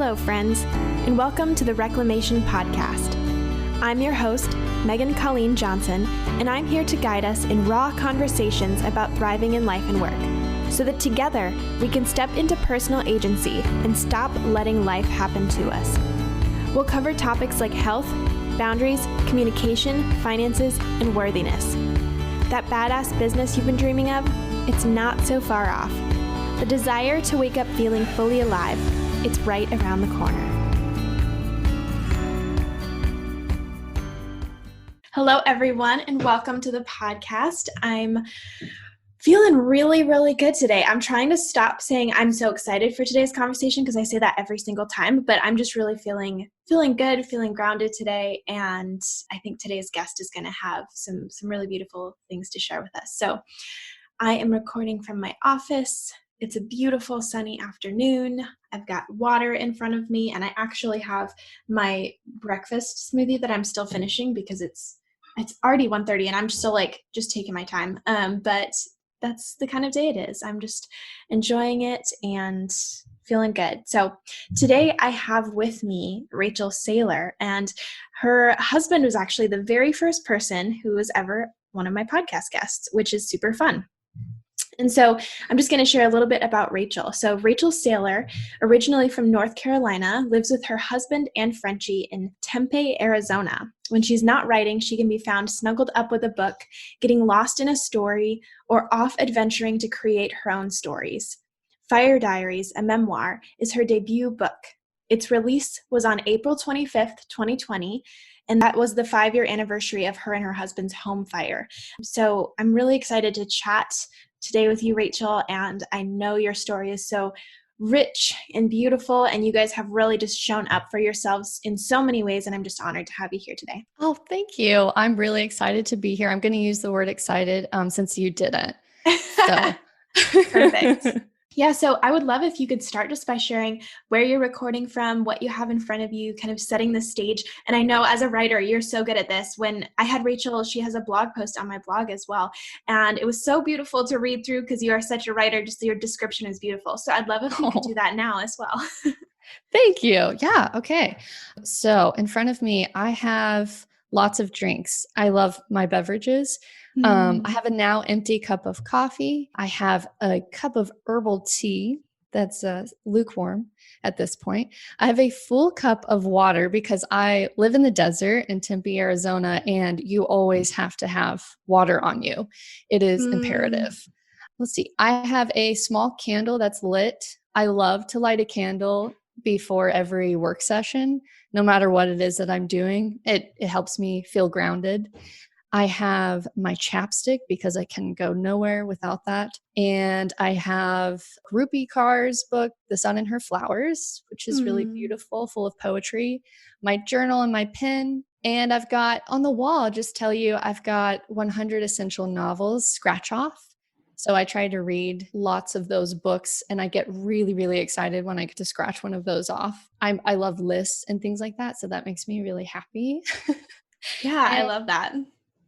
Hello, friends, and welcome to the Reclamation Podcast. I'm your host, Megan Colleen Johnson, and I'm here to guide us in raw conversations about thriving in life and work, so that together we can step into personal agency and stop letting life happen to us. We'll cover topics like health, boundaries, communication, finances, and worthiness. That badass business you've been dreaming of, it's not so far off. The desire to wake up feeling fully alive, it's right around the corner. Hello, everyone, and welcome to the podcast. I'm feeling really good today. I'm trying to stop saying I'm so excited for today's conversation because I say that every single time, but I'm just really feeling good, feeling grounded today, and I think today's guest is going to have some really beautiful things to share with us. So I am recording from my office. It's a beautiful sunny afternoon. I've got water in front of me, and I actually have my breakfast smoothie that I'm still finishing because it's already 1:30 and I'm still just taking my time. But that's the kind of day it is. I'm just enjoying it and feeling good. So today I have with me Rachel Saylor, and her husband was actually the very first person who was ever one of my podcast guests, which is super fun. And so I'm just going to share a little bit about Rachel. So Rachel Saylor, originally from North Carolina, lives with her husband and Frenchie in Tempe, Arizona. When she's not writing, she can be found snuggled up with a book, getting lost in a story, or off adventuring to create her own stories. Diaries, a memoir, is her debut book. Its release was on April 25th, 2020, and that was the 5-year anniversary of her and her husband's home fire. So I'm really excited to chat today with you, Rachel, and I know your story is so rich and beautiful, and you guys have really just shown up for yourselves in so many ways, and I'm just honored to have you here today. Oh, thank you. I'm really excited to be here. I'm going to use the word excited since you didn't. So. Perfect. Yeah, so I would love if you could start just by sharing where you're recording from, what you have in front of you, kind of setting the stage. And I know as a writer, you're so good at this. When I had Rachel, she has a blog post on my blog as well. And it was so beautiful to read through because you are such a writer. Just your description is beautiful. So I'd love if you could do that now as well. Thank you. Yeah. Okay. So in front of me, I have lots of drinks. I love my beverages. I have a now empty cup of coffee. I have a cup of herbal tea that's lukewarm at this point. I have a full cup of water because I live in the desert in Tempe, Arizona, and you always have to have water on you. It is imperative. Let's see. I have a small candle that's lit. I love to light a candle before every work session, no matter what it is that I'm doing. It helps me feel grounded. I have my chapstick because I can go nowhere without that. And I have Rupi Kaur's book, The Sun and Her Flowers, which is really beautiful, full of poetry, my journal and my pen. And I've got on the wall, I'll just tell you, I've got 100 essential novels, scratch off. So I try to read lots of those books, and I get really excited when I get to scratch one of those off. I love lists and things like that. So that makes me really happy. Yeah, I love that.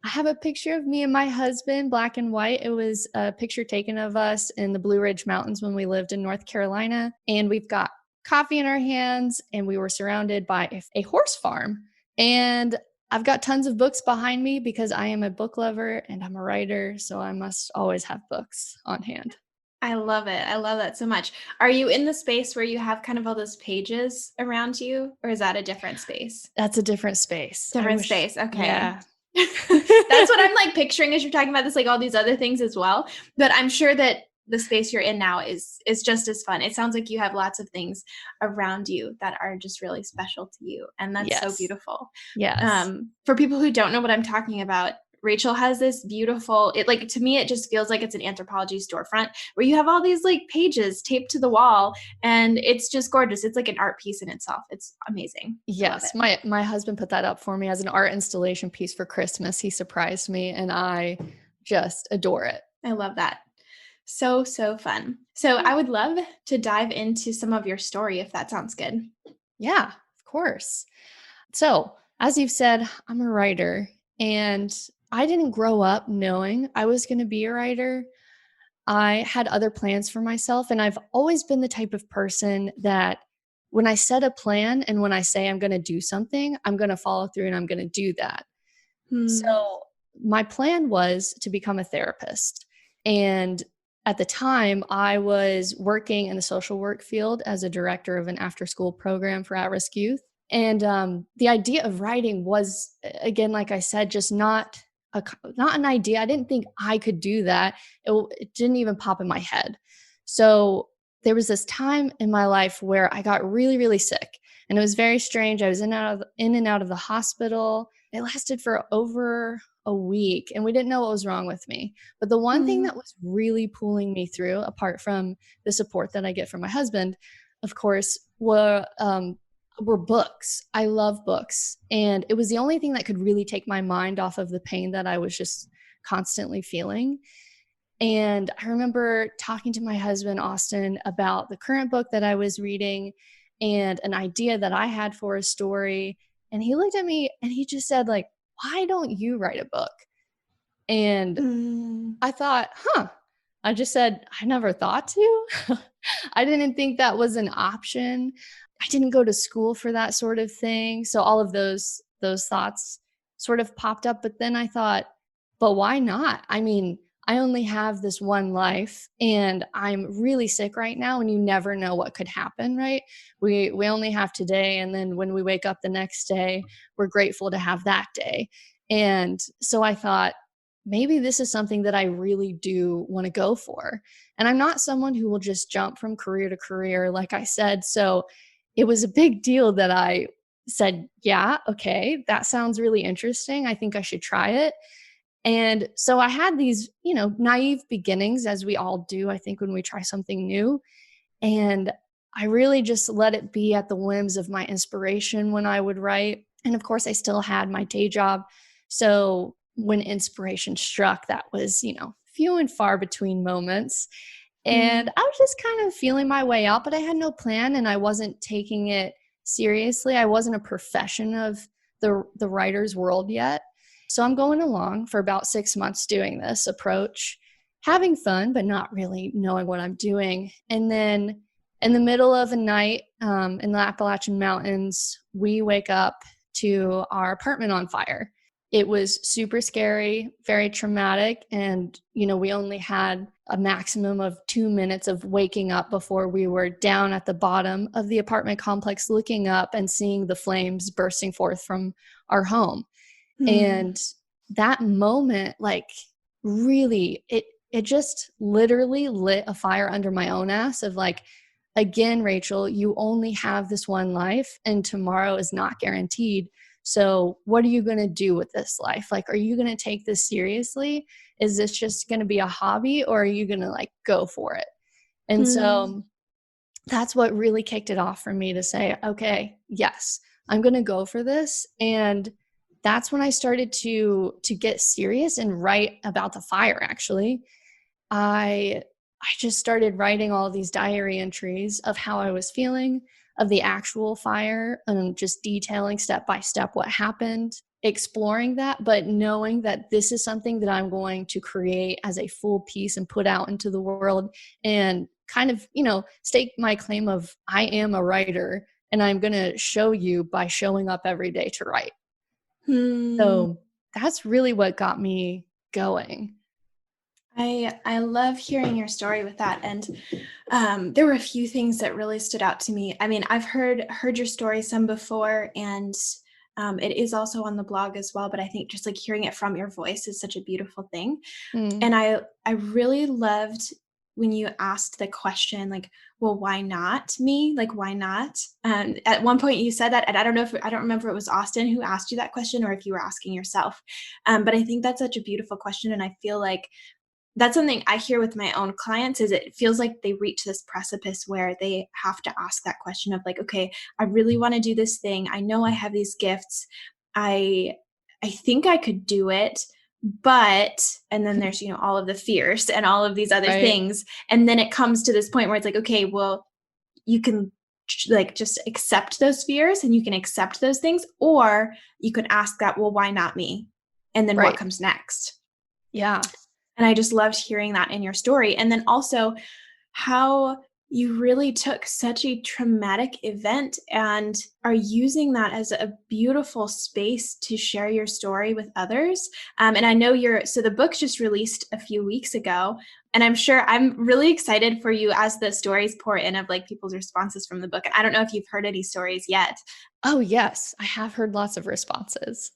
I have a picture of me and my husband, black and white. It was a picture taken of us in the Blue Ridge Mountains when we lived in North Carolina. And we've got coffee in our hands, and we were surrounded by a horse farm. And I've got tons of books behind me because I am a book lover and I'm a writer. So I must always have books on hand. I love it. I love that so much. Are you in the space where you have kind of all those pages around you, or is that a different space? That's a different space. Different space. Okay. Yeah. That's what I'm picturing as you're talking about this, all these other things as well. But I'm sure that the space you're in now is just as fun. It sounds like you have lots of things around you that are just really special to you. And that's so beautiful. Yes. For people who don't know what I'm talking about, Rachel has this beautiful, to me, it just feels like it's an Anthropologie storefront where you have all these pages taped to the wall, and it's just gorgeous. It's like an art piece in itself. It's amazing. Yes. My husband put that up for me as an art installation piece for Christmas. He surprised me, and I just adore it. I love that. So fun. So I would love to dive into some of your story if that sounds good. Yeah, of course. So as you've said, I'm a writer, and I didn't grow up knowing I was going to be a writer. I had other plans for myself, and I've always been the type of person that when I set a plan and when I say I'm going to do something, I'm going to follow through and I'm going to do that. So my plan was to become a therapist. And at the time, I was working in the social work field as a director of an after-school program for at-risk youth. And the idea of writing was, again, like I said, just not an idea. I didn't think I could do that. It didn't even pop in my head. So there was this time in my life where I got really, really sick, and it was very strange. I was in and out of the hospital. It lasted for over a week, and we didn't know what was wrong with me. But the one thing that was really pulling me through, apart from the support that I get from my husband, of course, were books. I love books. And it was the only thing that could really take my mind off of the pain that I was just constantly feeling. And I remember talking to my husband, Austin, about the current book that I was reading and an idea that I had for a story. And he looked at me and he just said, like, why don't you write a book? And I thought, I just said, I never thought to. I didn't think that was an option. I didn't go to school for that sort of thing. So all of those thoughts sort of popped up. But then I thought, but why not? I mean, I only have this one life and I'm really sick right now, and you never know what could happen, right? We only have today, and then when we wake up the next day, we're grateful to have that day. And so I thought, maybe this is something that I really do want to go for. And I'm not someone who will just jump from career to career, like I said. So it was a big deal that I said, yeah, okay, that sounds really interesting. I think I should try it. And so I had these, naive beginnings, as we all do, I think, when we try something new. And I really just let it be at the whims of my inspiration when I would write. And of course, I still had my day job. So when inspiration struck, that was, few and far between moments. And I was just kind of feeling my way out, but I had no plan and I wasn't taking it seriously. I wasn't a profession of the writer's world yet. So I'm going along for about 6 months doing this approach, having fun, but not really knowing what I'm doing. And then in the middle of a night in the Appalachian Mountains, we wake up to our apartment on fire. It was super scary, very traumatic. And, we only had a maximum of 2 minutes of waking up before we were down at the bottom of the apartment complex, looking up and seeing the flames bursting forth from our home. And that moment, really, it just literally lit a fire under my own ass of again, Rachel, you only have this one life and tomorrow is not guaranteed. So what are you going to do with this life? Are you going to take this seriously? Is this just going to be a hobby, or are you going to go for it? And so that's what really kicked it off for me to say, okay, yes, I'm going to go for this. And that's when I started to get serious and write about the fire. Actually, I just started writing all these diary entries of how I was feeling, of the actual fire, and just detailing step by step what happened, exploring that, but knowing that this is something that I'm going to create as a full piece and put out into the world, and kind of, stake my claim of I am a writer and I'm going to show you by showing up every day to write. So that's really what got me going. I love hearing your story with that. And there were a few things that really stood out to me. I mean, I've heard your story some before, and it is also on the blog as well. But I think just hearing it from your voice is such a beautiful thing. And I really loved when you asked the question, well, why not me? Why not? At one point you said that, and I don't remember if it was Austin who asked you that question or if you were asking yourself. But I think that's such a beautiful question. And I feel like that's something I hear with my own clients, is it feels like they reach this precipice where they have to ask that question of okay, I really want to do this thing. I know I have these gifts. I think I could do it, but, and then there's, all of the fears and all of these other things. And then it comes to this point where it's okay, well, you can just accept those fears and you can accept those things, or you can ask that, well, why not me? And then what comes next? Yeah. And I just loved hearing that in your story. And then also how you really took such a traumatic event and are using that as a beautiful space to share your story with others. And I know so the book just released a few weeks ago, and I'm really excited for you as the stories pour in of like people's responses from the book. And I don't know if you've heard any stories yet. Oh, yes. I have heard lots of responses.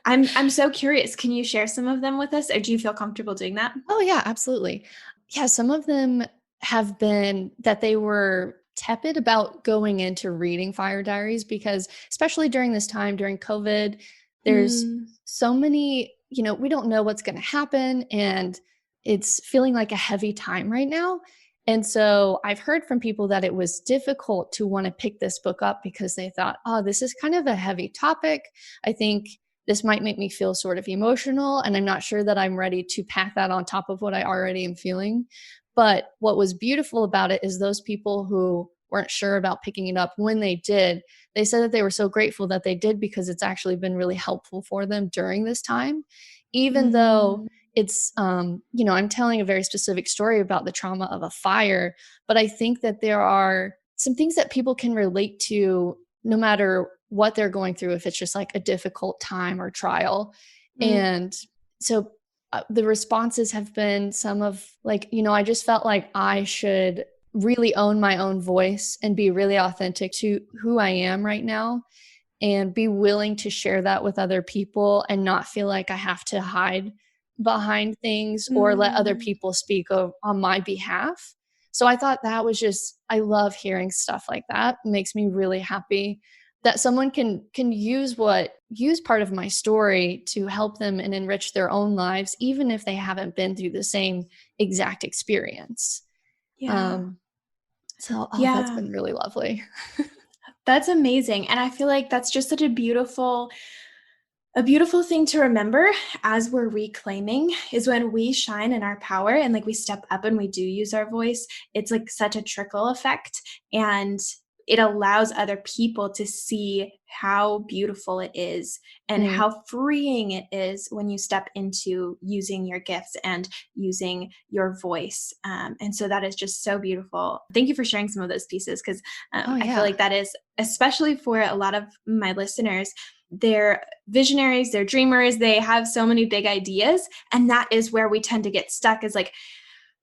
I'm so curious. Can you share some of them with us, or do you feel comfortable doing that? Oh, yeah, absolutely. Yeah, some of them have been that they were tepid about going into reading Fire Diaries because, especially during this time, during COVID, there's Mm, so many, we don't know what's going to happen. And it's feeling like a heavy time right now. And so I've heard from people that it was difficult to want to pick this book up because they thought, oh, this is kind of a heavy topic. I think this might make me feel sort of emotional, and I'm not sure that I'm ready to pack that on top of what I already am feeling. But what was beautiful about it is those people who weren't sure about picking it up, when they did, they said that they were so grateful that they did because it's actually been really helpful for them during this time. Even though mm, it's, I'm telling a very specific story about the trauma of a fire, but I think that there are some things that people can relate to no matter what they're going through, if it's just like a difficult time or trial. mm. And so the responses have been some of like, I just felt like I should really own my own voice and be really authentic to who I am right now and be willing to share that with other people and not feel like I have to hide behind things or let other Mm. people speak on my behalf. So I thought that was I love hearing stuff like that. It makes me really happy that someone can use part of my story to help them and enrich their own lives, even if they haven't been through the same exact experience. Yeah. Um, so that's Yeah. been really lovely. That's amazing. And I feel like that's just such a beautiful thing to remember as we're reclaiming is when we shine in our power and like we step up and we do use our voice, it's like such a trickle effect, and it allows other people to see how beautiful it is and Mm. how freeing it is when you step into using your gifts and using your voice. And so that is just so beautiful. Thank you for sharing some of those pieces, because Oh, I feel yeah. like that is, especially for a lot of my listeners, they're visionaries, they're dreamers, they have so many big ideas. And that is where we tend to get stuck, is like,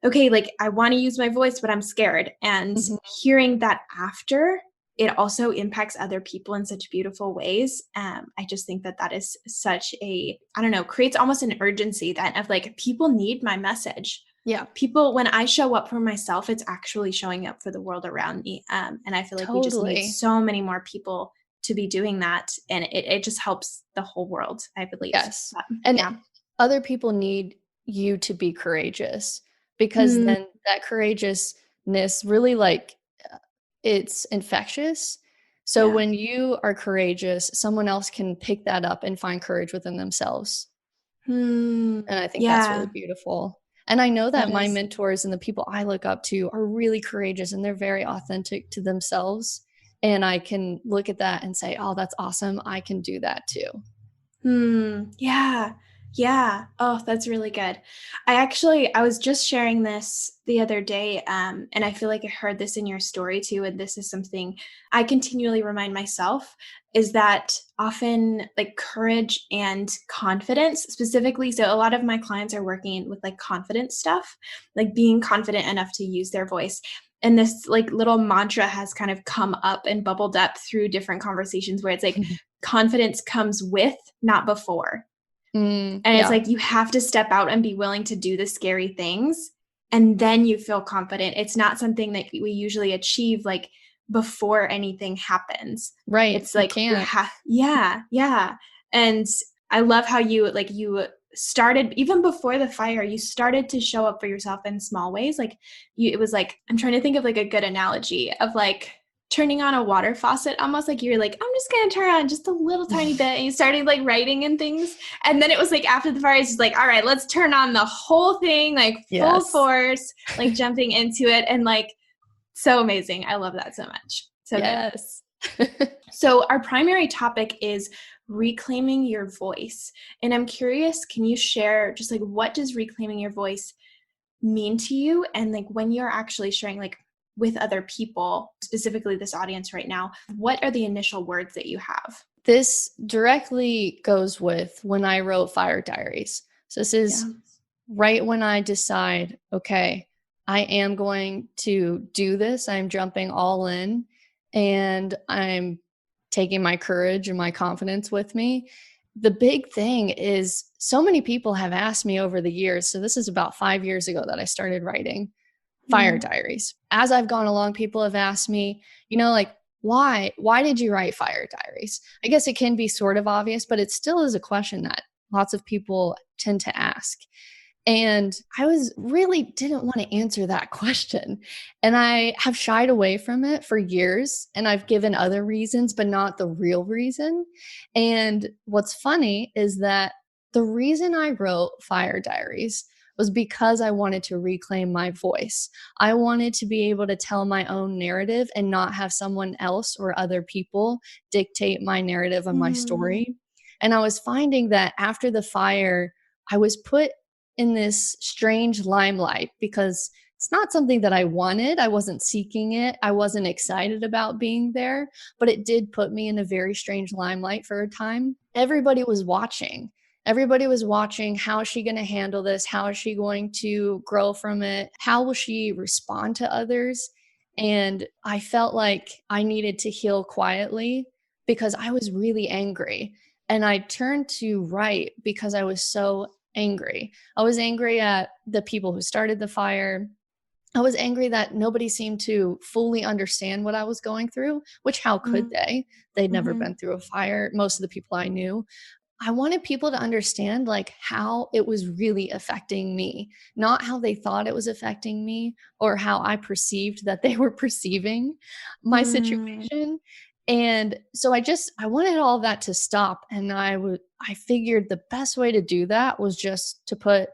okay, like I want to use my voice, but I'm scared. And Mhm. hearing that after, it also impacts other people in such beautiful ways. I just think that that is such I don't know, creates almost an urgency that of like, people need my message. Yeah, People, when I show up for myself, it's actually showing up for the world around me. And I feel like we just need totally. so many more people to be doing that. And it just helps the whole world, I believe. Yes. But, And yeah. other people need you to be courageous because Mm, then that courageousness really it's infectious. So yeah. when you are courageous, someone else can pick that up and find courage within themselves. Mm, And I think that's really yeah, beautiful. And I know that that my is. mentors and the people I look up to are really courageous and they're very authentic to themselves. And I can look at that and say, oh, that's awesome. I can do that too. Yeah. Yeah. Oh, that's really good. I was just sharing this the other day, and I feel like I heard this in your story too. And this is something I continually remind myself, is that often like courage and confidence specifically. So a lot of my clients are working with like confidence stuff, like being confident enough to use their voice. And this like little mantra has kind of come up and bubbled up through different conversations where it's like, confidence comes with, not before. And it's Yeah. like you have to step out and be willing to do the scary things, and then you feel confident. It's not something that we usually achieve like before anything happens. Right. It's You like can't. yeah, yeah. And I love how you started even before the fire, you started to show up for yourself in small ways. Like it was like, I'm trying to think of like a good analogy of like turning on a water faucet, almost like you're like, I'm just gonna turn on just a little tiny bit, and you started like writing and things. And then it was like after the fire, it's just like, all right, let's turn on the whole thing, like full Yes. force, like jumping into it. And like, so amazing. I love that so much. So good. Yes. So our primary topic is reclaiming your voice. And I'm curious, can you share just like, what does reclaiming your voice mean to you? And like when you're actually sharing, like with other people, specifically this audience right now, what are the initial words that you have? This directly goes with when I wrote Fire Diaries. So this is right when I decide, okay, I am going to do this. I'm jumping all in and I'm taking my courage and my confidence with me. The big thing is so many people have asked me over the years. So this is about 5 years ago that I started writing Fire Diaries. As I've gone along, people have asked me, like, why did you write Fire Diaries? I guess it can be sort of obvious, but it still is a question that lots of people tend to ask. And I really didn't want to answer that question. And I have shied away from it for years. And I've given other reasons, but not the real reason. And what's funny is that the reason I wrote Fire Diaries was because I wanted to reclaim my voice. I wanted to be able to tell my own narrative and not have someone else or other people dictate my narrative and my story. And I was finding that after the fire, I was put in this strange limelight because it's not something that I wanted. I wasn't seeking it. I wasn't excited about being there, but it did put me in a very strange limelight for a time. Everybody was watching. Everybody was watching. How is she going to handle this? How is she going to grow from it? How will she respond to others? And I felt like I needed to heal quietly because I was really angry. And I turned to write because I was so angry. I was angry at the people who started the fire. I was angry that nobody seemed to fully understand what I was going through, which how could they? They'd never been through a fire, most of the people I knew. I wanted people to understand like how it was really affecting me, not how they thought it was affecting me or how I perceived that they were perceiving my situation. And so I wanted all of that to stop. And I figured the best way to do that was just to put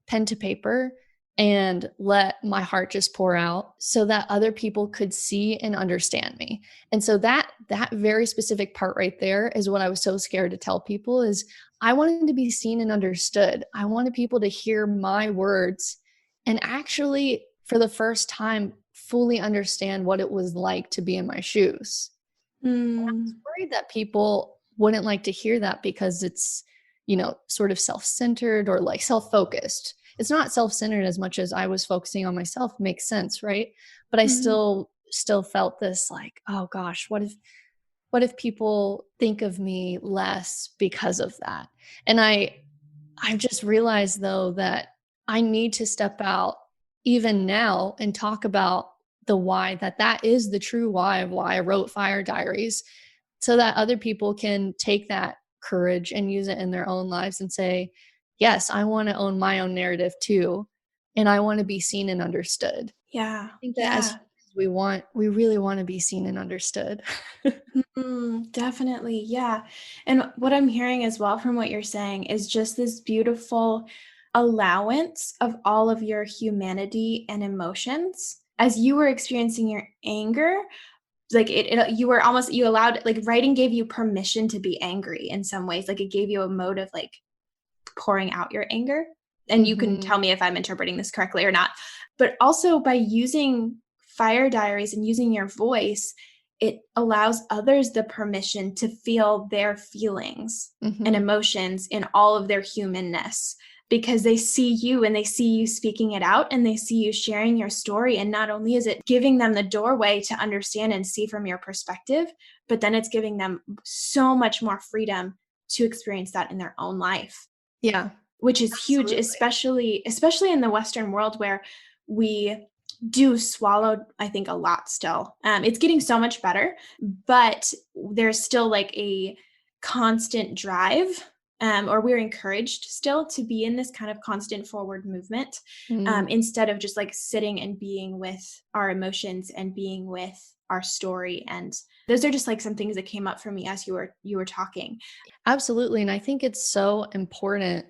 pen to paper and let my heart just pour out so that other people could see and understand me. And so that very specific part right there is what I was so scared to tell people is I wanted to be seen and understood. I wanted people to hear my words and actually for the first time fully understand what it was like to be in my shoes. And I was worried that people wouldn't like to hear that because it's, sort of self-centered or like self-focused. It's not self-centered as much as I was focusing on myself. Makes sense, right? But I still felt this like, oh gosh, what if people think of me less because of that? And I've just realized though that I need to step out even now and talk about the why, that is the true why of why I wrote Fire Diaries, so that other people can take that courage and use it in their own lives and say, yes, I want to own my own narrative too. And I want to be seen and understood. Yeah. I think that as we really want to be seen and understood. Definitely. Yeah. And what I'm hearing as well from what you're saying is just this beautiful allowance of all of your humanity and emotions. As you were experiencing your anger, like you were almost, you allowed, like writing gave you permission to be angry in some ways. Like it gave you a mode of like pouring out your anger. And you can tell me if I'm interpreting this correctly or not. But also by using Fire Diaries and using your voice, it allows others the permission to feel their feelings and emotions in all of their humanness because they see you and they see you speaking it out and they see you sharing your story. And not only is it giving them the doorway to understand and see from your perspective, but then it's giving them so much more freedom to experience that in their own life. Yeah. Which is huge, especially in the Western world where we do swallow, I think, a lot still. It's getting so much better, but there's still like a constant drive, or we're encouraged still to be in this kind of constant forward movement, instead of just like sitting and being with our emotions and being with our story. And those are just like some things that came up for me as you were talking. Absolutely. And I think it's so important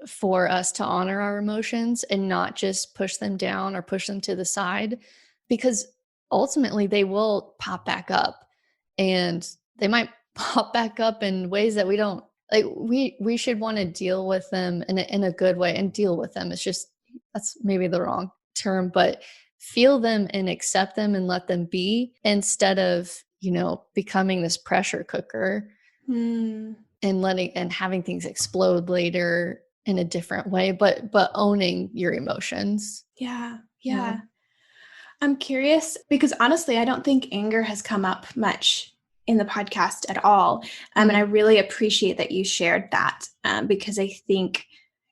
for us to honor our emotions and not just push them down or push them to the side, because ultimately they will pop back up and they might pop back up in ways that we don't like. We should want to deal with them in a good way, and deal with them. It's just, that's maybe the wrong term, but feel them and accept them and let them be, instead of, becoming this pressure cooker and having things explode later in a different way, but owning your emotions. Yeah. I'm curious because honestly, I don't think anger has come up much in the podcast at all. And I really appreciate that you shared that because I think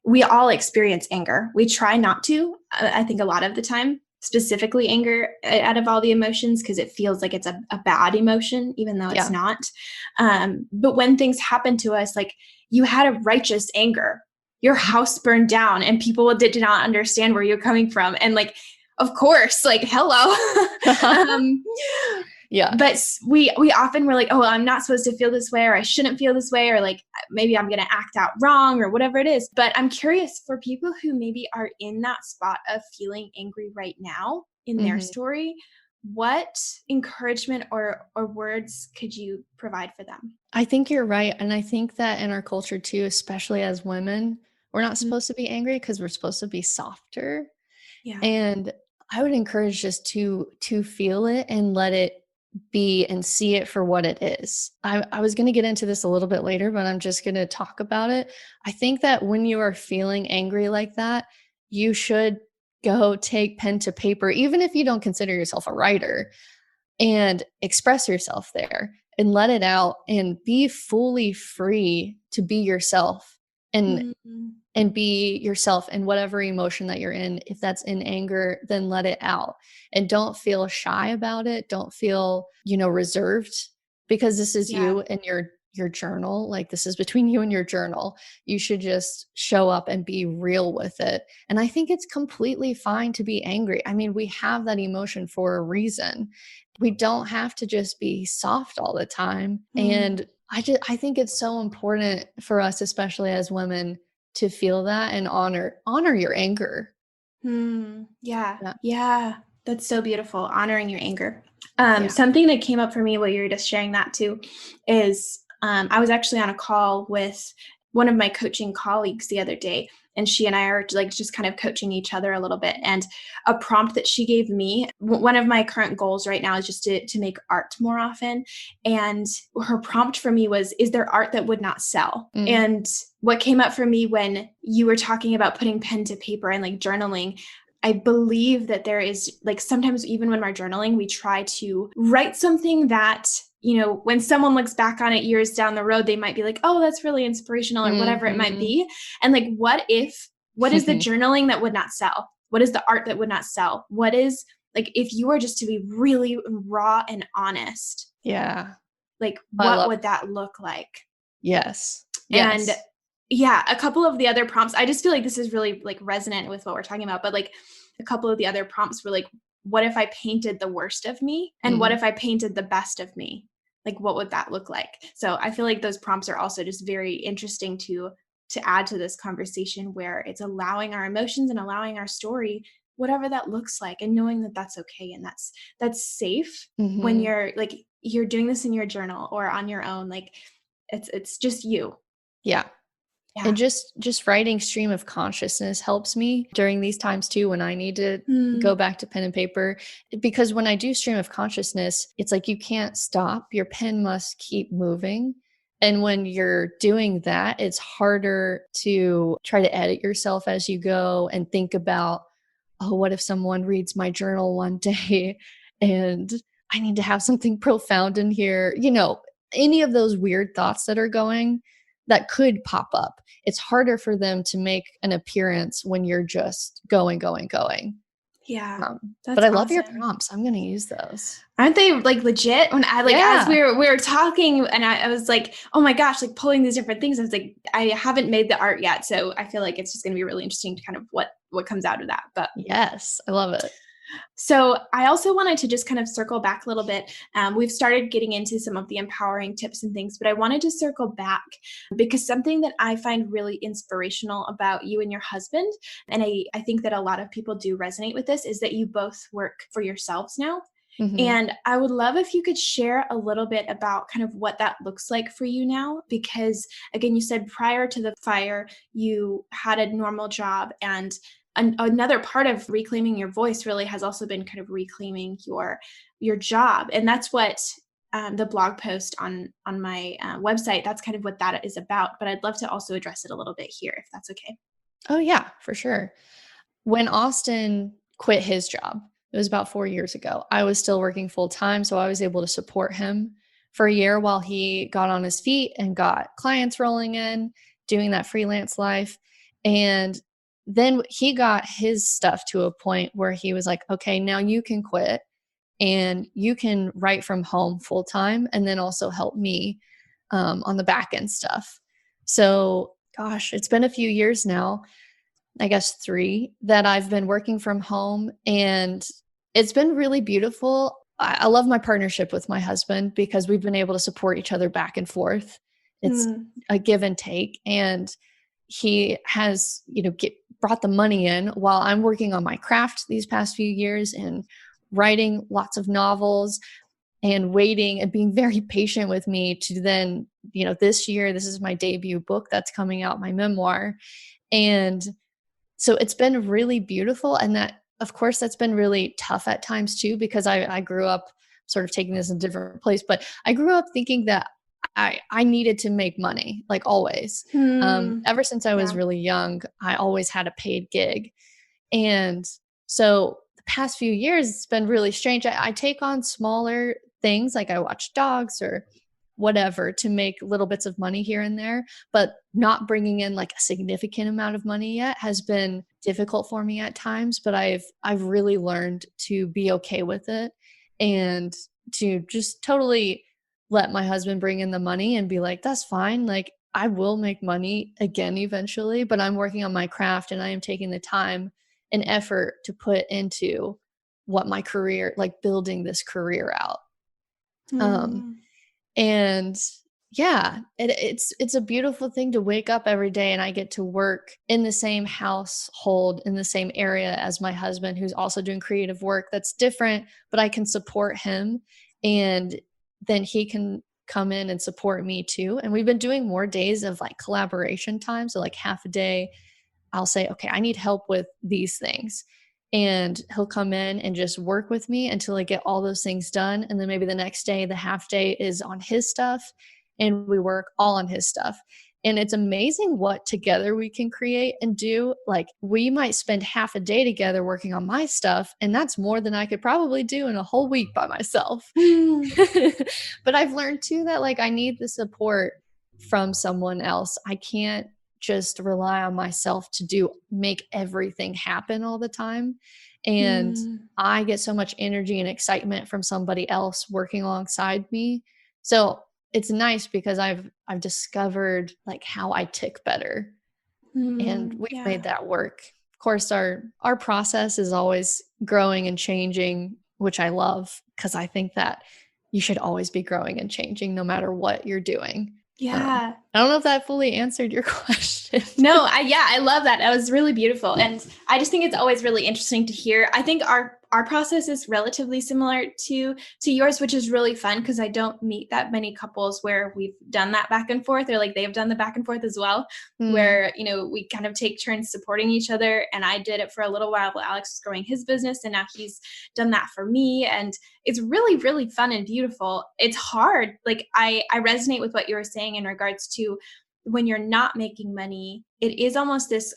we all experience anger. We try not to, I think a lot of the time, specifically anger out of all the emotions, because it feels like it's a bad emotion, even though it's not. But when things happen to us, like you had a righteous anger, your house burned down and people did not understand where you're coming from. And like, of course, like, hello. But we often were like, oh, well, I'm not supposed to feel this way, or I shouldn't feel this way, or like maybe I'm going to act out wrong or whatever it is. But I'm curious for people who maybe are in that spot of feeling angry right now in their story, what encouragement or words could you provide for them? I think you're right. And I think that in our culture too, especially as women, we're not supposed to be angry because we're supposed to be softer. Yeah. And I would encourage just to feel it and let it be and see it for what it is. I was going to get into this a little bit later, but I'm just going to talk about it. I think that when you are feeling angry like that, you should go take pen to paper, even if you don't consider yourself a writer, and express yourself there and let it out and be fully free to be yourself and be yourself in whatever emotion that you're in. If that's in anger, then let it out and don't feel shy about it. Don't feel, reserved, because this is you and your journal. Like, this is between you and your journal. You should just show up and be real with it. And I think it's completely fine to be angry. I mean, we have that emotion for a reason. We don't have to just be soft all the time. And I think it's so important for us, especially as women, to feel that and honor your anger. Yeah. That's so beautiful. Honoring your anger. Something that came up for me while you were just sharing that too is I was actually on a call with one of my coaching colleagues the other day, and she and I are like just kind of coaching each other a little bit. And a prompt that she gave me, one of my current goals right now is just to make art more often. And her prompt for me was, is there art that would not sell? And what came up for me when you were talking about putting pen to paper and like journaling, I believe that there is like sometimes even when we're journaling, we try to write something that, when someone looks back on it years down the road, they might be like, oh, that's really inspirational or whatever it might be. And like, what is the journaling that would not sell? What is the art that would not sell? What is like, if you were just to be really raw and honest, like what would that look like? Yes. And a couple of the other prompts, I just feel like this is really like resonant with what we're talking about, but like a couple of the other prompts were like, what if I painted the worst of me? And what if I painted the best of me? Like, what would that look like? So I feel like those prompts are also just very interesting to add to this conversation, where it's allowing our emotions and allowing our story, whatever that looks like, and knowing that that's okay. And that's safe when you're like, you're doing this in your journal or on your own, like it's just you. Yeah. And just writing stream of consciousness helps me during these times too, when I need to go back to pen and paper. Because when I do stream of consciousness, it's like you can't stop. Your pen must keep moving. And when you're doing that, it's harder to try to edit yourself as you go and think about, oh, what if someone reads my journal one day and I need to have something profound in here? Any of those weird thoughts that could pop up. It's harder for them to make an appearance when you're just going. Yeah. But I love your prompts. I'm going to use those. Aren't they like legit? When I as we were talking, and I was like, oh my gosh, like pulling these different things. I was like, I haven't made the art yet. So I feel like it's just going to be really interesting to kind of what comes out of that. But yes, I love it. So I also wanted to just kind of circle back a little bit. We've started getting into some of the empowering tips and things, but I wanted to circle back because something that I find really inspirational about you and your husband, and I think that a lot of people do resonate with this, is that you both work for yourselves now. And I would love if you could share a little bit about kind of what that looks like for you now, because again, you said prior to the fire, you had a normal job and another part of reclaiming your voice really has also been kind of reclaiming your job. And that's what the blog post on my website, that's kind of what that is about. But I'd love to also address it a little bit here, if that's okay. Oh, yeah, for sure. When Austin quit his job, it was about 4 years ago, I was still working full time. So I was able to support him for a year while he got on his feet and got clients rolling in, doing that freelance life. And then he got his stuff to a point where he was like, okay, now you can quit and you can write from home full time and then also help me on the back end stuff. So, gosh, it's been a few years now, I guess 3, that I've been working from home, and it's been really beautiful. I love my partnership with my husband because we've been able to support each other back and forth. It's a give and take, and he has, brought the money in while I'm working on my craft these past few years and writing lots of novels and waiting and being very patient with me to then, this year, this is my debut book that's coming out, my memoir. And so it's been really beautiful. And that, of course, that's been really tough at times too, because I grew up sort of taking this in a different place, but I grew up thinking that I needed to make money, like always. Ever since I was really young, I always had a paid gig. And so the past few years, it's been really strange. I take on smaller things, like I watch dogs or whatever, to make little bits of money here and there, but not bringing in like a significant amount of money yet has been difficult for me at times. But I've really learned to be okay with it and to just totally let my husband bring in the money and be like, that's fine. Like, I will make money again eventually, but I'm working on my craft and I am taking the time and effort to put into what my career, like building this career out. And yeah, it's a beautiful thing to wake up every day and I get to work in the same household, in the same area as my husband, who's also doing creative work that's different, but I can support him and then he can come in and support me too. And we've been doing more days of like collaboration time. So like half a day, I'll say, okay, I need help with these things. And he'll come in and just work with me until I get all those things done. And then maybe the next day, the half day is on his stuff and we work all on his stuff. And it's amazing what together we can create and do. Like, we might spend half a day together working on my stuff, and that's more than I could probably do in a whole week by myself. But I've learned too that like I need the support from someone else. I can't just rely on myself to make everything happen all the time. And I get so much energy and excitement from somebody else working alongside me. So it's nice because I've discovered like how I tick better, and we've made that work. Of course, our process is always growing and changing, which I love because I think that you should always be growing and changing no matter what you're doing. Yeah. I don't know if that fully answered your question. No, I love that. That was really beautiful. And I just think it's always really interesting to hear. I think our process is relatively similar to yours, which is really fun because I don't meet that many couples where we've done that back and forth, or like they've done the back and forth as well, where, we kind of take turns supporting each other. And I did it for a little while while Alex was growing his business, and now he's done that for me. And it's really, really fun and beautiful. It's hard. Like I resonate with what you were saying in regards to when you're not making money, it is almost this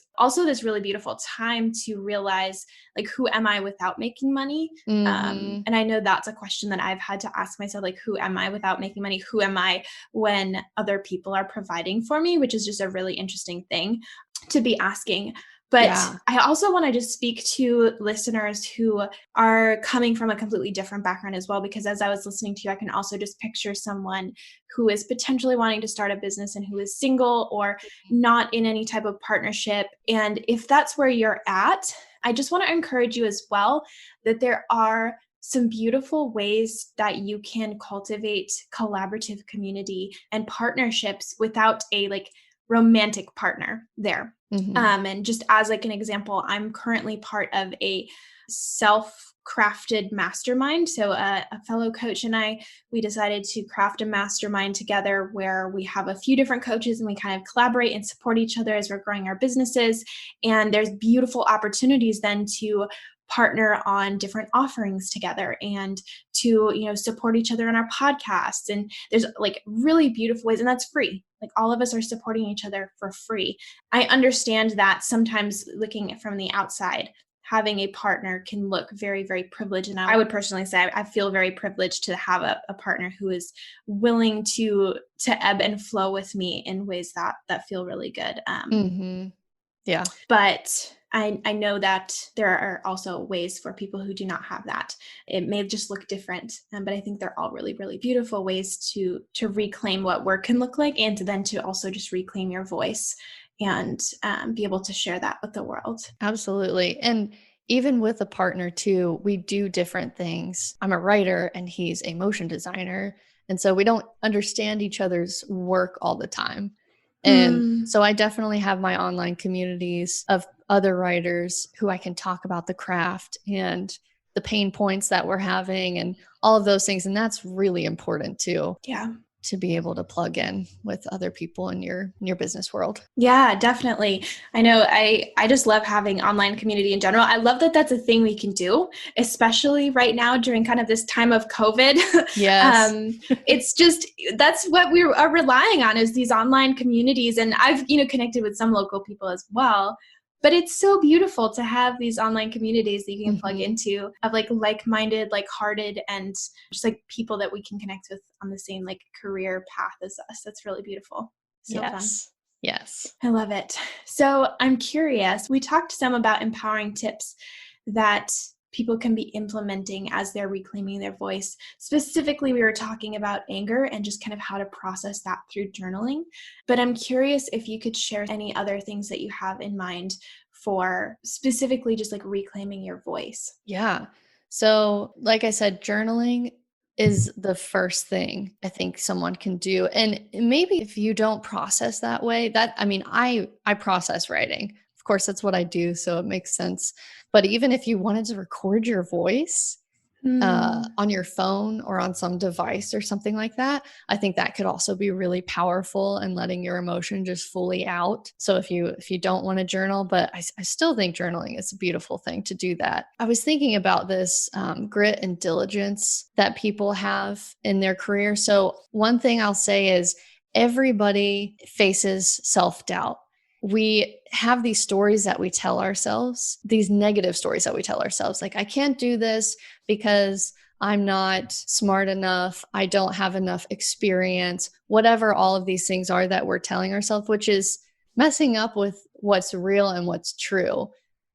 really beautiful time to realize, like, who am I without making money? And I know that's a question that I've had to ask myself, like, who am I without making money? Who am I when other people are providing for me? Which is just a really interesting thing to be asking. But I also want to just speak to listeners who are coming from a completely different background as well, because as I was listening to you, I can also just picture someone who is potentially wanting to start a business and who is single or not in any type of partnership. And if that's where you're at, I just want to encourage you as well that there are some beautiful ways that you can cultivate collaborative community and partnerships without a romantic partner there. And just as an example, I'm currently part of a crafted mastermind. So a fellow coach and we decided to craft a mastermind together where we have a few different coaches and we kind of collaborate and support each other as we're growing our businesses. And there's beautiful opportunities then to partner on different offerings together and to, support each other on our podcasts. And there's like really beautiful ways, and that's free. Like all of us are supporting each other for free. I understand that sometimes looking from the outside, having a partner can look very, very privileged. And I would personally say I feel very privileged to have a partner who is willing to ebb and flow with me in ways that feel really good. Yeah. But I know that there are also ways for people who do not have that. It may just look different, but I think they're all really, really beautiful ways to reclaim what work can look like, and then to also just reclaim your voice and be able to share that with the world. Absolutely. And even with a partner too, we do different things. I'm a writer and he's a motion designer. And so we don't understand each other's work all the time. And so I definitely have my online communities of other writers who I can talk about the craft and the pain points that we're having and all of those things. And that's really important too. Yeah. To be able to plug in with other people in your business world. Yeah, definitely. I know I just love having online community in general. I love that that's a thing we can do, especially right now during kind of this time of COVID. Yes. It's just, that's what we are relying on, is these online communities. And I've, connected with some local people as well. But it's so beautiful to have these online communities that you can plug into, of like-minded, like-hearted, and just like people that we can connect with on the same like career path as us. That's really beautiful. So fun. Yes. I love it. So I'm curious, we talked some about empowering tips that people can be implementing as they're reclaiming their voice. Specifically, we were talking about anger and just kind of how to process that through journaling. But I'm curious if you could share any other things that you have in mind for specifically just like reclaiming your voice. Yeah. So, like I said, journaling is the first thing I think someone can do. And maybe if you don't process that way, I process writing. Of course, that's what I do, so it makes sense. But even if you wanted to record your voice on your phone or on some device or something like that, I think that could also be really powerful and letting your emotion just fully out. So if you don't want to journal, but I still think journaling is a beautiful thing to do that. I was thinking about this grit and diligence that people have in their career. So one thing I'll say is everybody faces self-doubt. We have these stories that we tell ourselves, these negative stories that we tell ourselves, like, I can't do this because I'm not smart enough, I don't have enough experience, whatever all of these things are that we're telling ourselves, which is messing up with what's real and what's true.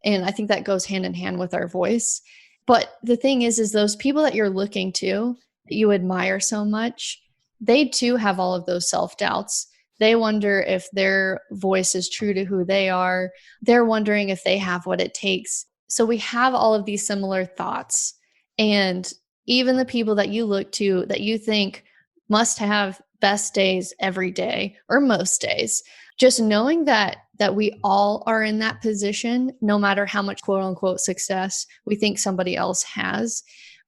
And I think that goes hand in hand with our voice. But the thing is those people that you're looking to, that you admire so much, they too have all of those self-doubts. They wonder if their voice is true to who they are. They're wondering if they have what it takes. So we have all of these similar thoughts. And even the people that you look to that you think must have best days every day or most days, just knowing that we all are in that position, no matter how much quote unquote success we think somebody else has,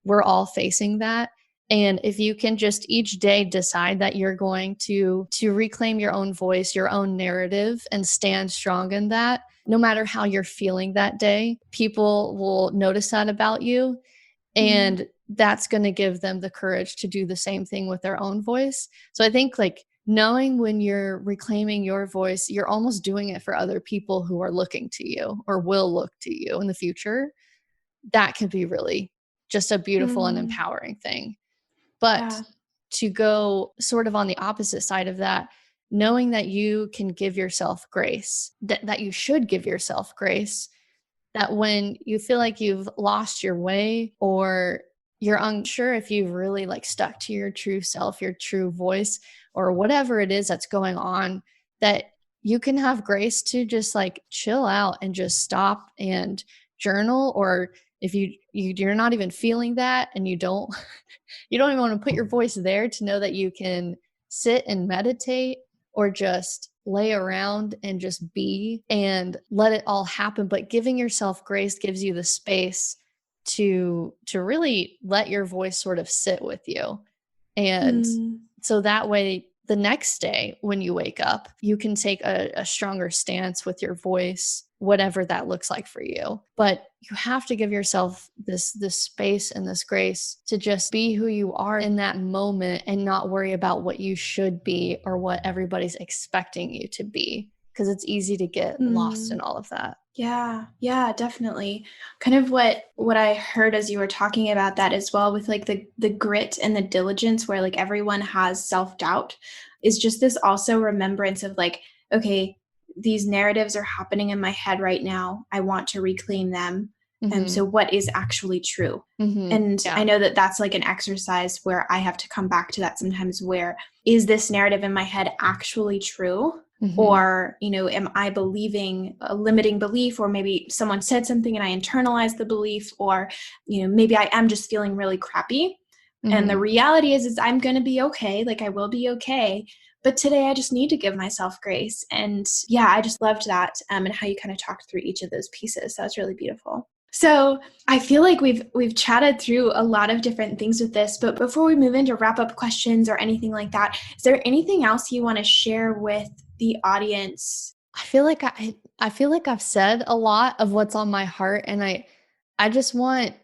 we're all facing that. And if you can just each day decide that you're going to reclaim your own voice, your own narrative, and stand strong in that, no matter how you're feeling that day, people will notice that about you. And that's going to give them the courage to do the same thing with their own voice. So I think like knowing when you're reclaiming your voice, you're almost doing it for other people who are looking to you or will look to you in the future. That can be really just a beautiful and empowering thing. But to go sort of on the opposite side of that, knowing that you can give yourself grace, that you should give yourself grace, that when you feel like you've lost your way or you're unsure if you've really like stuck to your true self, your true voice, or whatever it is that's going on, that you can have grace to just like chill out and just stop and journal. Or if you're not even feeling that and you don't even want to put your voice there, to know that you can sit and meditate or just lay around and just be and let it all happen. But giving yourself grace gives you the space to really let your voice sort of sit with you. And so that way, the next day when you wake up, you can take a stronger stance with your voice, whatever that looks like for you. But you have to give yourself this space and this grace to just be who you are in that moment and not worry about what you should be or what everybody's expecting you to be, because it's easy to get lost in all of that. Yeah, definitely. Kind of what I heard as you were talking about that as well, with like the grit and the diligence, where like everyone has self-doubt, is just this also remembrance of like, okay, these narratives are happening in my head right now. I want to reclaim them. So what is actually true? And I know that that's like an exercise where I have to come back to that sometimes, where is this narrative in my head actually true? Or, am I believing a limiting belief, or maybe someone said something and I internalized the belief, or, maybe I am just feeling really crappy. And the reality is I'm going to be okay. Like I will be okay. But today I just need to give myself grace. And yeah, I just loved that. And how you kind of talked through each of those pieces. That was really beautiful. So I feel like we've chatted through a lot of different things with this, but before we move into wrap-up questions or anything like that, is there anything else you want to share with the audience? I feel like I've said a lot of what's on my heart, and I just want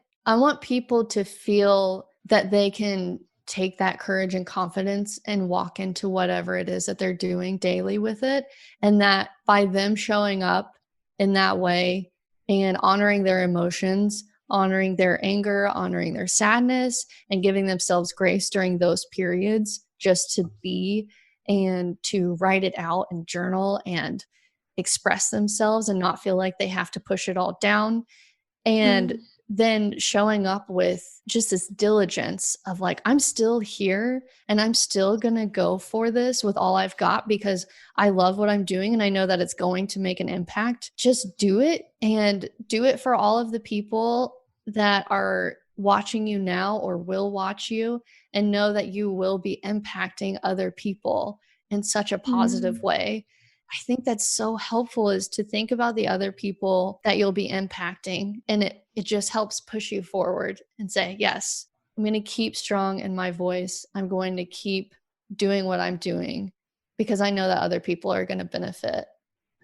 people to feel that they can take that courage and confidence and walk into whatever it is that they're doing daily with it, and that by them showing up in that way and honoring their emotions, honoring their anger, honoring their sadness, and giving themselves grace during those periods just to be and to write it out and journal and express themselves and not feel like they have to push it all down. And then showing up with just this diligence of like, I'm still here and I'm still going to go for this with all I've got because I love what I'm doing and I know that it's going to make an impact. Just do it, and do it for all of the people that are watching you now or will watch you, and know that you will be impacting other people in such a positive way. I think that's so helpful, is to think about the other people that you'll be impacting. And it just helps push you forward and say, yes, I'm going to keep strong in my voice. I'm going to keep doing what I'm doing because I know that other people are going to benefit.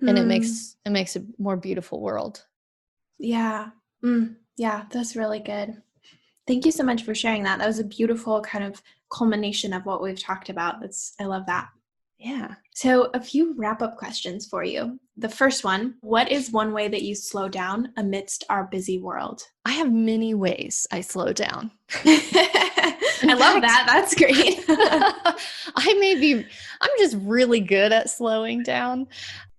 And it makes a more beautiful world. Yeah. Yeah, that's really good. Thank you so much for sharing that. That was a beautiful kind of culmination of what we've talked about. I love that. Yeah. So a few wrap-up questions for you. The first one, what is one way that you slow down amidst our busy world? I have many ways I slow down. I love that. That's great. I'm just really good at slowing down.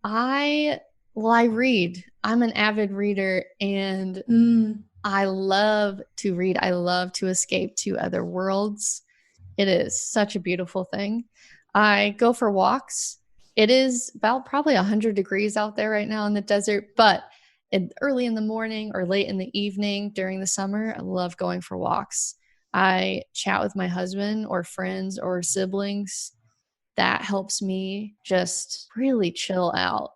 I read. I'm an avid reader, and I love to read. I love to escape to other worlds. It is such a beautiful thing. I go for walks. It is about probably 100 degrees out there right now in the desert, but early in the morning or late in the evening during the summer, I love going for walks. I chat with my husband or friends or siblings. That helps me just really chill out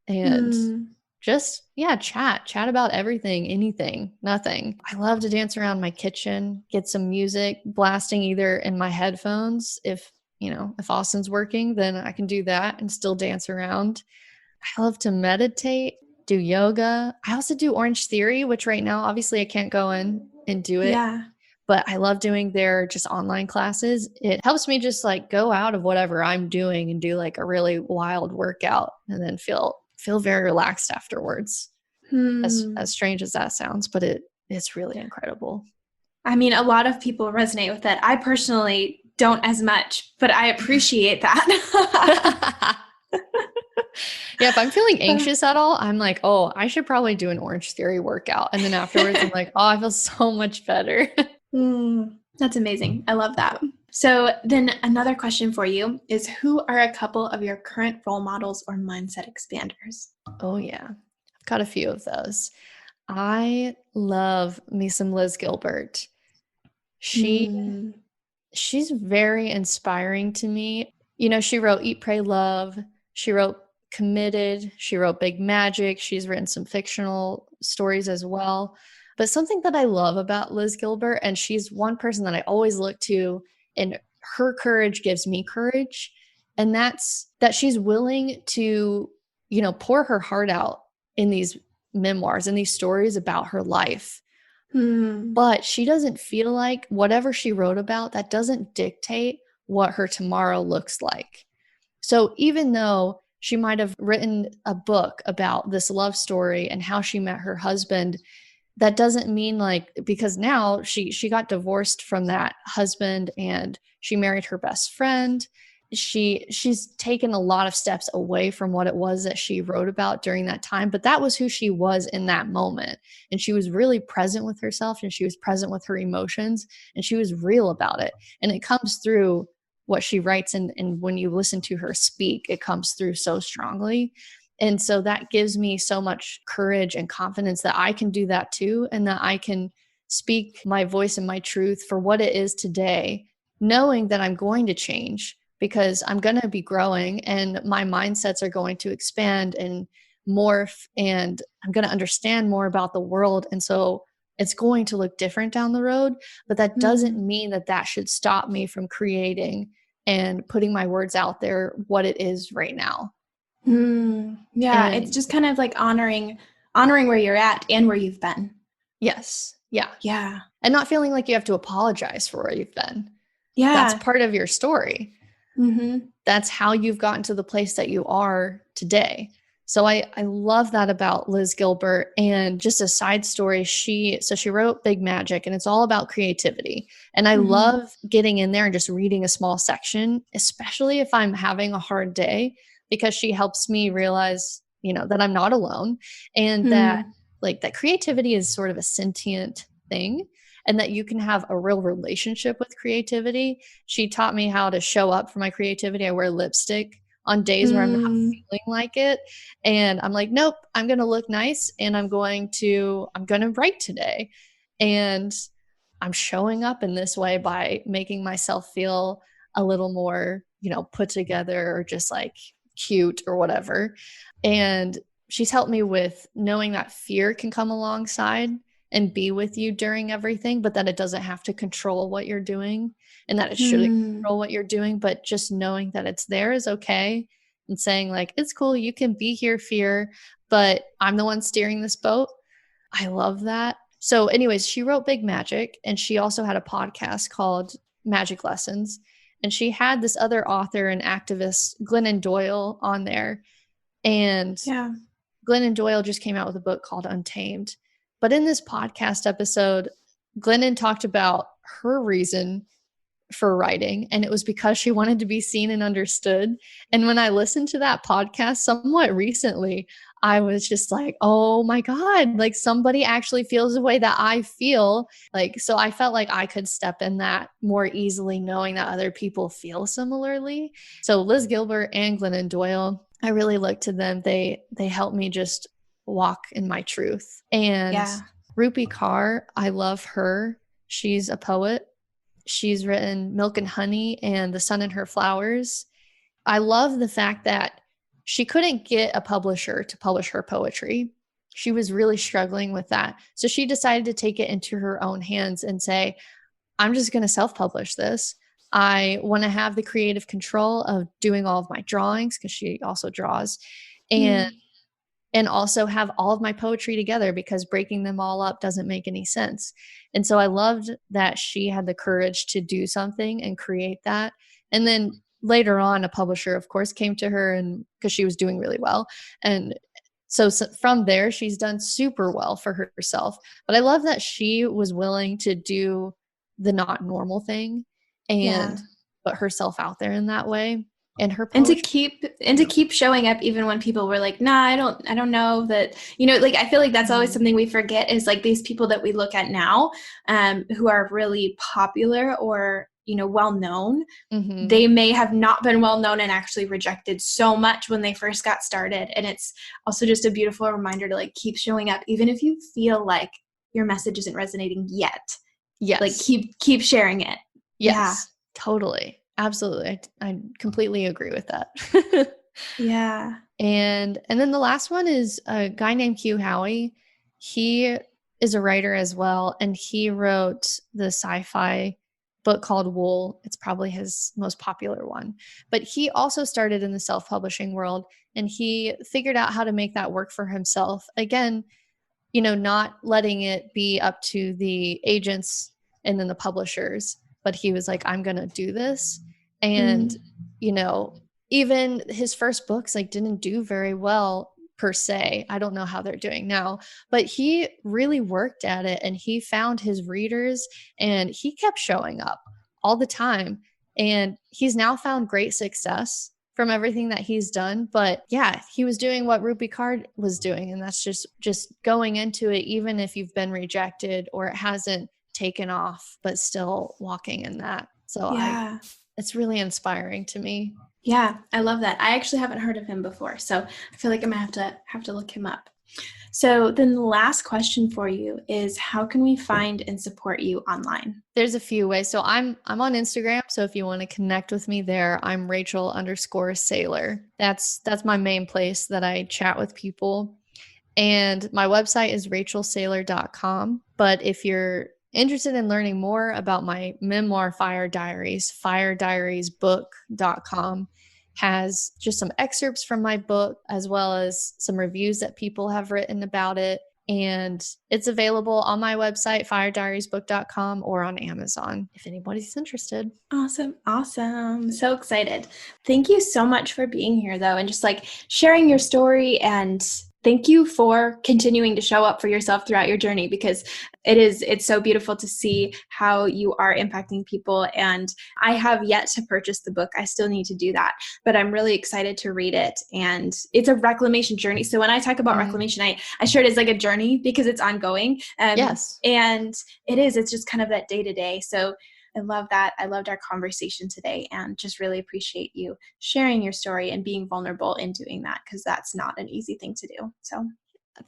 and just, chat about everything, anything, nothing. I love to dance around my kitchen, get some music blasting either in my headphones. If Austin's working, then I can do that and still dance around. I love to meditate, do yoga. I also do Orange Theory, which right now, obviously I can't go in and do it. Yeah. But I love doing their just online classes. It helps me just like go out of whatever I'm doing and do like a really wild workout and then feel very relaxed afterwards. As strange as that sounds, but it's really incredible. I mean, a lot of people resonate with that. I personally don't as much, but I appreciate that. Yeah, if I'm feeling anxious at all, I'm like, oh, I should probably do an Orange Theory workout. And then afterwards, I'm like, oh, I feel so much better. That's amazing. I love that. So then another question for you is, who are a couple of your current role models or mindset expanders? Oh, yeah. I've got a few of those. I love me some Liz Gilbert. She's very inspiring to me. She wrote Eat, Pray, Love. She wrote Committed. She wrote Big Magic. She's written some fictional stories as well. But something that I love about Liz Gilbert, and she's one person that I always look to, and her courage gives me courage. And that's that she's willing to, pour her heart out in these memoirs and these stories about her life. But she doesn't feel like whatever she wrote about, that doesn't dictate what her tomorrow looks like. So even though she might have written a book about this love story and how she met her husband, that doesn't mean because now she got divorced from that husband and she married her best friend. She's taken a lot of steps away from what it was that she wrote about during that time, but that was who she was in that moment. And she was really present with herself, and she was present with her emotions, and she was real about it. And it comes through what she writes, and when you listen to her speak, it comes through so strongly. And so that gives me so much courage and confidence that I can do that too, and that I can speak my voice and my truth for what it is today, knowing that I'm going to change because I'm going to be growing and my mindsets are going to expand and morph, and I'm going to understand more about the world. And so it's going to look different down the road, but that doesn't mean that should stop me from creating and putting my words out there, what it is right now. Yeah, it's just kind of like honoring where you're at and where you've been. Yes. Yeah. Yeah. And not feeling like you have to apologize for where you've been. Yeah. That's part of your story. That's how you've gotten to the place that you are today. So I love that about Liz Gilbert. And just a side story, she wrote Big Magic, and it's all about creativity. And I love getting in there and just reading a small section, especially if I'm having a hard day, because she helps me realize, that I'm not alone, and that creativity is sort of a sentient thing, and that you can have a real relationship with creativity. She taught me how to show up for my creativity. I wear lipstick on days where I'm not feeling like it. And I'm like, nope, I'm going to look nice and I'm going to write today. And I'm showing up in this way by making myself feel a little more, put together, or just like cute or whatever. And she's helped me with knowing that fear can come alongside and be with you during everything, but that it doesn't have to control what you're doing, and that it shouldn't control what you're doing, but just knowing that it's there is okay, and saying it's cool, you can be here, fear, but I'm the one steering this boat. I love that. So anyways, she wrote Big Magic, and she also had a podcast called Magic Lessons. And she had this other author and activist, Glennon Doyle, on there. And Glennon Doyle just came out with a book called Untamed. But in this podcast episode, Glennon talked about her reason for writing, and it was because she wanted to be seen and understood. And when I listened to that podcast somewhat recently, I was just like, oh my God, somebody actually feels the way that I feel. So I felt like I could step in that more easily, knowing that other people feel similarly. So Liz Gilbert and Glennon Doyle, I really look to them. They help me just walk in my truth. And Rupi Kaur, I love her. She's a poet. She's written Milk and Honey and The Sun and Her Flowers. I love the fact that she couldn't get a publisher to publish her poetry. She was really struggling with that. So she decided to take it into her own hands and say, I'm just going to self-publish this. I want to have the creative control of doing all of my drawings, because she also draws, and also have all of my poetry together, because breaking them all up doesn't make any sense. And so I loved that she had the courage to do something and create that. And then later on, a publisher, of course, came to her, and because she was doing really well. And so from there, she's done super well for herself. But I love that she was willing to do the not normal thing and put herself out there in that way. And her poetry, to keep showing up even when people were like, nah, I don't know that, I feel like that's always something we forget, is these people that we look at now, who are really popular or, well known. They may have not been well known and actually rejected so much when they first got started. And it's also just a beautiful reminder to keep showing up, even if you feel like your message isn't resonating yet. Yes. Keep sharing it. Yes, totally. Absolutely. I completely agree with that. Yeah. And then the last one is a guy named Hugh Howey. He is a writer as well, and he wrote the sci-fi book called Wool. It's probably his most popular one. But he also started in the self-publishing world, and he figured out how to make that work for himself. Again, not letting it be up to the agents and then the publishers, but he was like, I'm going to do this. And, even his first books didn't do very well per se. I don't know how they're doing now, but he really worked at it, and he found his readers, and he kept showing up all the time. And he's now found great success from everything that he's done. But yeah, he was doing what Rupi Kaur was doing. And that's just going into it, even if you've been rejected or it hasn't taken off, but still walking in that. So yeah. It's really inspiring to me. Yeah, I love that. I actually haven't heard of him before, so I feel like I'm gonna have to look him up. So then the last question for you is, how can we find and support you online? There's a few ways. So I'm on Instagram. So if you want to connect with me there, I'm Rachel_Saylor. That's my main place that I chat with people. And my website is rachelsaylor.com. But if you're interested in learning more about my memoir, Fire Diaries, firediariesbook.com has just some excerpts from my book, as well as some reviews that people have written about it. And it's available on my website, firediariesbook.com, or on Amazon, if anybody's interested. Awesome. So excited. Thank you so much for being here, though, and just sharing your story, and thank you for continuing to show up for yourself throughout your journey, because it's so beautiful to see how you are impacting people. And I have yet to purchase the book. I still need to do that, but I'm really excited to read it. And it's a reclamation journey. So when I talk about reclamation, I share it as a journey because it's ongoing. Yes. And it's just kind of that day to day. So I love that. I loved our conversation today, and just really appreciate you sharing your story and being vulnerable in doing that, because that's not an easy thing to do. So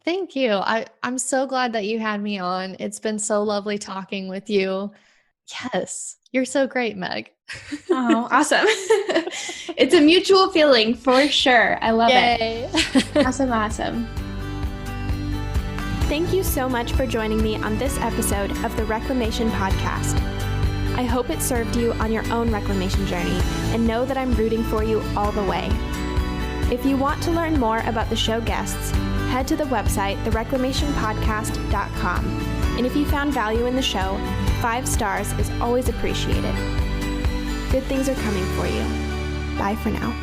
thank you. I'm so glad that you had me on. It's been so lovely talking with you. Yes, you're so great, Meg. Oh, awesome. It's a mutual feeling for sure. I love Yay. it. Awesome. Thank you so much for joining me on this episode of the Reclamation Podcast. I hope it served you on your own reclamation journey, and know that I'm rooting for you all the way. If you want to learn more about the show guests, head to the website, thereclamationpodcast.com. And if you found value in the show, 5 stars is always appreciated. Good things are coming for you. Bye for now.